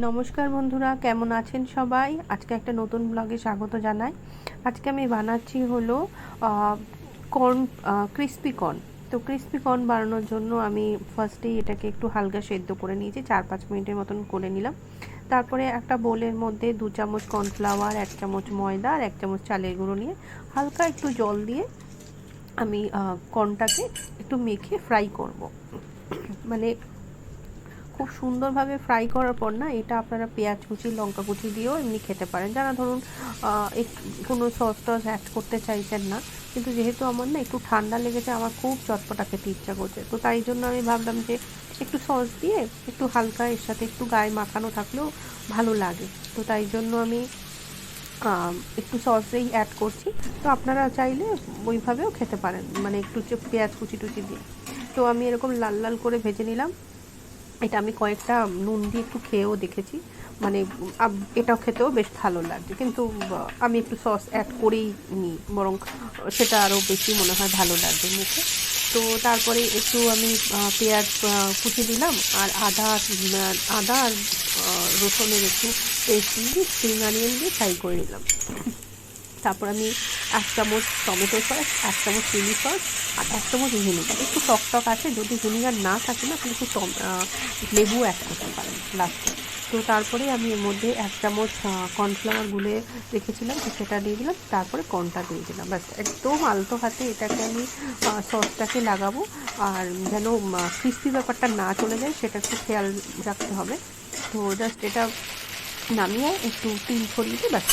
নমস্কার বন্ধুরা, কেমন আছেন সবাই? আজকে একটা নতুন ব্লগে স্বাগত জানাই। আজকে আমি বানাচ্ছি হলো কর্ন, ক্রিস্পি কর্ন। তো ক্রিস্পি কর্ন বানানোর জন্য আমি ফার্স্টেই এটাকে একটু হালকা সেদ্ধ করে নিয়েছি, 4-5 মিনিটের মতন করে নিলাম। তারপরে একটা বোলের মধ্যে 2 চামচ কর্নফ্লাওয়ার, 1 চামচ ময়দা আর 1 চামচ চালের গুঁড়ো নিয়ে হালকা একটু জল দিয়ে আমি কর্নটাকে একটু মেখে ফ্রাই করব। মানে খুব সুন্দরভাবে ফ্রাই করার পর না, এটা আপনারা পেঁয়াজ কুচি, লঙ্কা কুচি দিয়েও এমনি খেতে পারেন, যারা ধরুন একটু কোনো সস টস অ্যাড করতে চাইছেন না। কিন্তু যেহেতু আমার না একটু ঠান্ডা লেগেছে, আমার খুব চটপটা খেতে ইচ্ছা করছে, তো তাই জন্য আমি ভাবলাম যে একটু সস দিয়ে একটু হালকা এর সাথে একটু গায়ে মাখানো থাকলেও ভালো লাগে। তো তাই জন্য আমি একটু সসেই অ্যাড করছি। তো আপনারা চাইলে ওইভাবেও খেতে পারেন, মানে একটু পেঁয়াজ কুচি টুচি দিয়ে। তো আমি এরকম লাল লাল করে ভেজে নিলাম। এটা আমি কয়েকটা নুন দিয়ে একটু খেয়েও দেখেছি, মানে এটাও খেতেও বেশ ভালো লাগছে, কিন্তু আমি একটু সস অ্যাড করেই নিই, বরং সেটা আরও বেশি মনে হয় ভালো লাগবে মুখে। তো তারপরে একটু আমি পেঁয়াজ কুচি দিলাম, আর আদা আর রসুনের একটু পেস্ট দিয়ে স্প্রিং অনিয়ন দিয়ে ফ্রাই করে নিলাম। তারপর আমি 1 চামচ টমেটো সস, 1 চামচ চিলি সস আর 1 চামচ ভিনিগার। একটু টক আছে, যদি ভিনিগার না থাকে না তাহলে একটু লেবু অ্যাড করতে পারেন লাস্টে। তো তারপরে আমি এর মধ্যে 1 চামচ কর্নফ্লাওয়ার গুলে রেখেছিলাম, তো সেটা দিয়ে দিলাম। তারপরে কর্নটা দিয়ে দিলাম, ব্যাস একদম আলতো হাতে এটাকে আমি সসটাকে লাগাবো। আর যেন ক্রিস্পি ব্যাপারটা না চলে যায়, সেটা একটু খেয়াল রাখতে হবে। তো জাস্ট এটা নামিয়ে একটু তিল ছড়িয়ে দিয়ে ব্যাস